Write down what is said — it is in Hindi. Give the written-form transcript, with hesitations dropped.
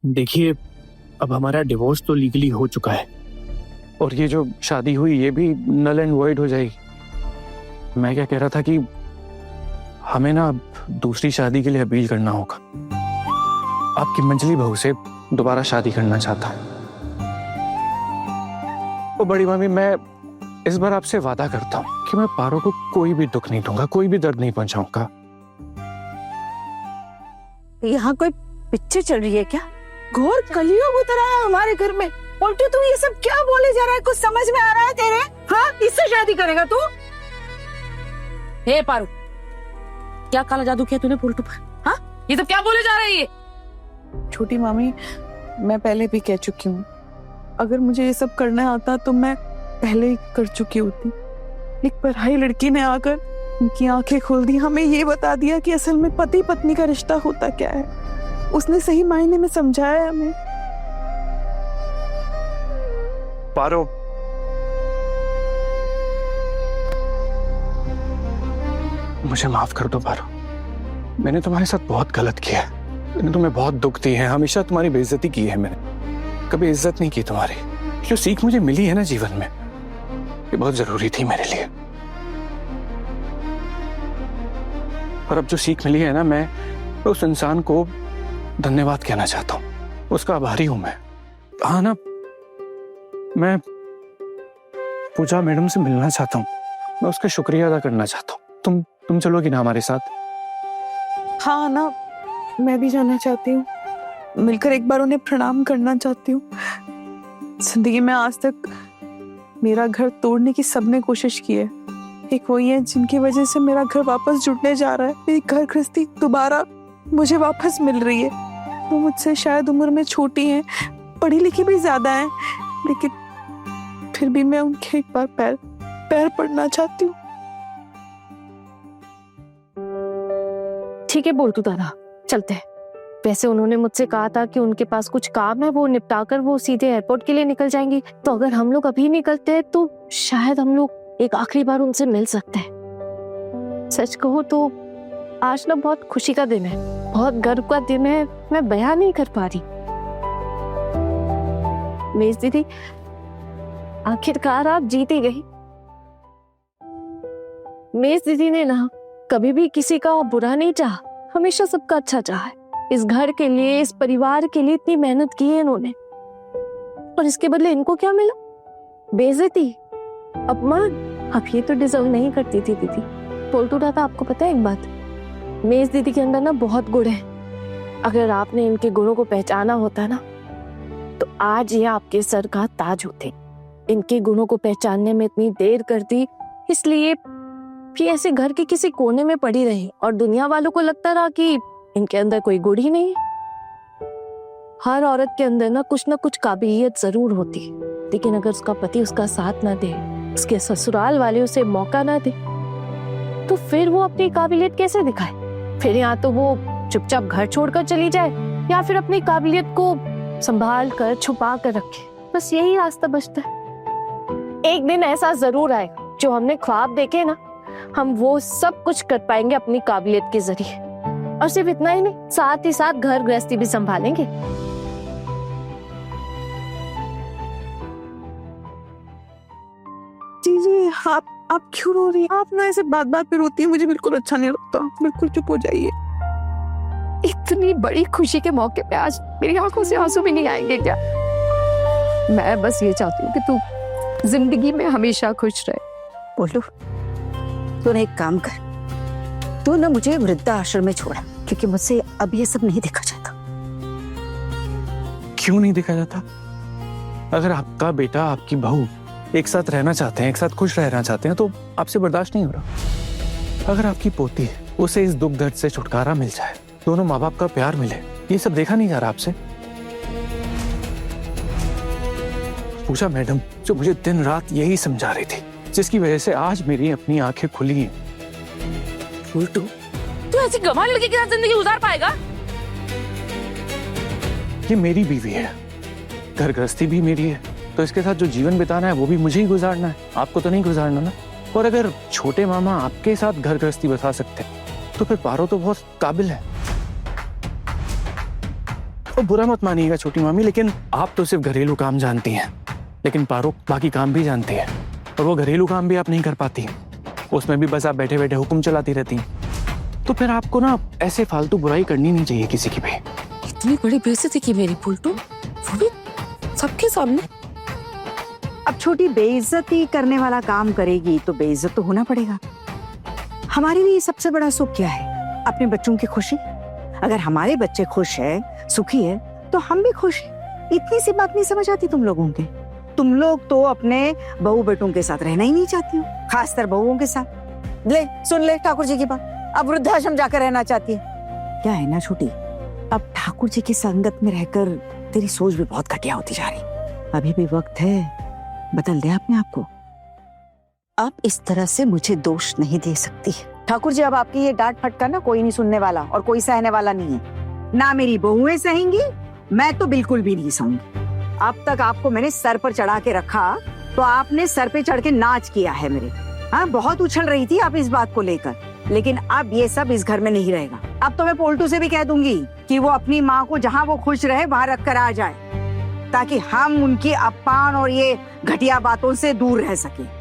देखिए, अब हमारा डिवोर्स तो लीगली हो चुका है और ये जो शादी हुई ये भी नल एंड वॉइड हो जाएगी। मैं क्या कह रहा था कि हमें ना अब दूसरी शादी के लिए अपील करना होगा। आपकी मंजली बहू से दोबारा शादी करना चाहता हूँ। ओ बड़ी मामी, मैं इस बार आपसे वादा करता हूँ कि मैं पारो को कोई भी दुख नहीं दूंगा, कोई भी दर्द नहीं पहुंचाऊंगा। यहाँ कोई पिक्चर चल रही है क्या? घोर कलयुग उतरा है हमारे घर में। उल्टू तू ये सब क्या बोले जा रहा है? कुछ समझ में आ रहा है तेरे? हाँ, इससे शादी करेगा तू? हे पारू, क्या काला जादू किया तूने पुलटू पर? हाँ, ये सब क्या बोले जा रही है? छोटी मामी, मैं पहले भी कह चुकी हूँ, अगर मुझे ये सब करना आता तो मैं पहले ही कर चुकी होती। एक पराई लड़की ने आकर उनकी आंखें खोल दी, हमें ये बता दिया कि असल में पति पत्नी का रिश्ता होता क्या है। उसने सही मायने में समझाया हमें। पारो, मुझे माफ कर दो पारो। मैंने तुम्हारे साथ बहुत गलत किया है। मैंने तुम्हें बहुत दुख दिए हैं, हमेशा तुम्हारी बेइज्जती की है मैंने, कभी इज्जत नहीं की तुम्हारी। जो सीख मुझे मिली है ना जीवन में, ये बहुत जरूरी थी मेरे लिए। और अब जो सीख मिली है ना, मैं उस इंसान को धन्यवाद कहना चाहता हूँ, उसका आभारी हूं मैं। हाँ ना, मैं पूजा मैडम से मिलना चाहता हूँ, मैं उसका शुक्रिया अदा करना चाहता हूँ। तुम चलोगी ना हमारे साथ? हाँ ना, मैं भी जाना चाहती हूँ, मिलकर एक बार उन्हें प्रणाम करना चाहती हूँ। जिंदगी में आज तक मेरा घर तोड़ने की सबने कोशिश की है, एक वही है जिनकी वजह से मेरा घर वापस जुटने जा रहा है। मेरी घर गृहस्थी दोबारा मुझे वापस मिल रही है। वो मुझसे शायद उम्र में छोटी हैं, पढ़ी लिखी भी ज्यादा हैं, लेकिन फिर भी मैं उनके एक बार पैर पड़ना चाहती हूँ। ठीक है बोलतू दादा, चलते हैं। वैसे उन्होंने मुझसे कहा था कि उनके पास कुछ काम है, वो निपटाकर वो सीधे एयरपोर्ट के लिए निकल जाएंगी। तो अगर हम लोग अभी निकलते हैं तो शायद हम लोग एक आखिरी बार उनसे मिल सकते हैं। सच कहो तो आज ना बहुत खुशी का दिन है, बहुत गर्व का दिन है, मैं बयान नहीं कर पा रही। मेज दीदी, आखिरकार आप जीत ही गई। मेज दीदी ने ना कभी भी किसी का बुरा नहीं चाहा, हमेशा सबका अच्छा चाहा है। इस घर के लिए, इस परिवार के लिए इतनी मेहनत की है इन्होंने, और इसके बदले इनको क्या मिला? बेइज्जती, अपमान। अब ये तो डिजर्व नहीं करती थी दीदी। बोलतू रहा था, आपको पता है एक बात, मेज दीदी के अंदर ना बहुत गुण है। अगर आपने इनके गुणों को पहचाना होता ना तो आज ये आपके सर का ताज होते। इनके गुणों को पहचानने में इतनी देर कर दी, इसलिए कि ऐसे घर के किसी कोने में पड़ी रही और दुनिया वालों को लगता रहा कि इनके अंदर कोई गुण ही नहीं है। हर औरत के अंदर ना कुछ काबिलियत जरूर होती है, लेकिन अगर उसका पति उसका साथ ना दे, उसके ससुराल वाले उसे मौका ना दे, तो फिर वो अपनी काबिलियत कैसे दिखाए? फिर या तो वो चुपचाप घर छोड़कर चली जाए, या फिर अपनी काबिलियत को संभाल कर छुपा कर रखे। बस यही रास्ता बचता है। एक दिन ऐसा जरूर आएगा, जो हमने ख्वाब देखे ना, हम वो सब कुछ कर पाएंगे अपनी काबिलियत के जरिए। और सिर्फ इतना ही नहीं, साथ ही साथ घर गृहस्थी भी संभालेंगे। जी, आप क्यों रो रही हैं? आप ना ऐसे बात पे रोती हैं, मुझे बिल्कुल अच्छा नहीं लगता। बिल्कुल चुप हो जाइए। इतनी बड़ी खुशी के मौके पे आज मेरी आंखों से आंसू भी नहीं आएंगे क्या? मैं बस ये चाहती हूँ कि तू जिंदगी में हमेशा खुश रहे। बोलू, तूने एक काम कर, तू ना मुझे वृद्धाश्रम में छोड़ा, क्योंकि मुझसे अब ये सब नहीं देखा जाता। क्यों नहीं देखा जाता? अगर आपका बेटा, आपकी बहू एक साथ रहना चाहते हैं, एक साथ खुश रहना चाहते हैं, तो आपसे बर्दाश्त नहीं हो रहा। अगर आपकी पोती है, उसे इस दुख दर्द से छुटकारा मिल जाए, दोनों माँ बाप का प्यार मिले, ये सब देखा नहीं जा रहा आपसे। पूजा मैडम जो मुझे दिन रात यही समझा रही थी, जिसकी वजह से आज मेरी अपनी आंखें खुली हैं। उल्टू, तू ऐसी गंवार लड़की के साथ जिंदगी गुजार पाएगा? ये मेरी बीवी है, घर गृहस्थी भी मेरी है, तो इसके साथ जो जीवन बिताना है वो भी मुझे ही गुजारना है, आपको तो नहीं गुजारना ना। और अगर छोटे मामा आपके साथ घर गृहस्थी बसा सकते हैं, तो फिर पारो तो बहुत काबिल है। और बुरा मत मानिएगा छोटी मामी, लेकिन आप तो सिर्फ घरेलू काम जानती हैं, लेकिन पारो बाकी काम भी जानती है, और वो घरेलू काम भी आप नहीं कर पाती, उसमें भी बस आप बैठे बैठे हुक्म चलाती रहती हैं। तो फिर आपको ना ऐसे फालतू बुराई करनी नहीं चाहिए किसी की भी। इतनी बड़ी बेइज्जती की मेरी पुलटू, वो भी सबके सामने। अब छोटी बेइज्जती करने वाला काम करेगी तो बेइज्जत तो होना पड़ेगा। हमारे लिए सबसे बड़ा सुख क्या है? अपने बच्चों की खुशी। अगर हमारे बच्चे खुश है, सुखी है, तो हम भी खुश हैं। इतनी सी बात नहीं समझ आती तुम लोगों के? तुम लोग तो अपने बहू बेटों के साथ रहना ही नहीं चाहती हो, खासकर बहुओं के साथ। ले सुन ले ठाकुर जी की बात, अब वृद्धाश्रम जाकर रहना चाहती है। क्या है ना छोटी, अब ठाकुर जी की संगत में रहकर तेरी सोच भी बहुत घटिया होती जा रही। अभी भी वक्त है, बदल दे अपने आप को। आप इस तरह से मुझे दोष नहीं दे सकती ठाकुर जी। अब आपकी ये डांट फटका ना कोई नहीं सुनने वाला और कोई सहने वाला नहीं है। ना मेरी बहुएं सहेंगी, मैं तो बिल्कुल भी नहीं सहूंगी। अब तक आपको मैंने सर पर चढ़ा के रखा तो आपने सर पे चढ़ के नाच किया है मेरे। हाँ, बहुत उछल रही थी आप इस बात को लेकर, लेकिन अब ये सब इस घर में नहीं रहेगा। अब तो मैं पोल्टू से भी कह दूंगी कि वो अपनी माँ को जहाँ वो खुश रहे वहां रख कर आ जाए, ताकि हम उनकी अपमान और ये घटिया बातों से दूर रह सके।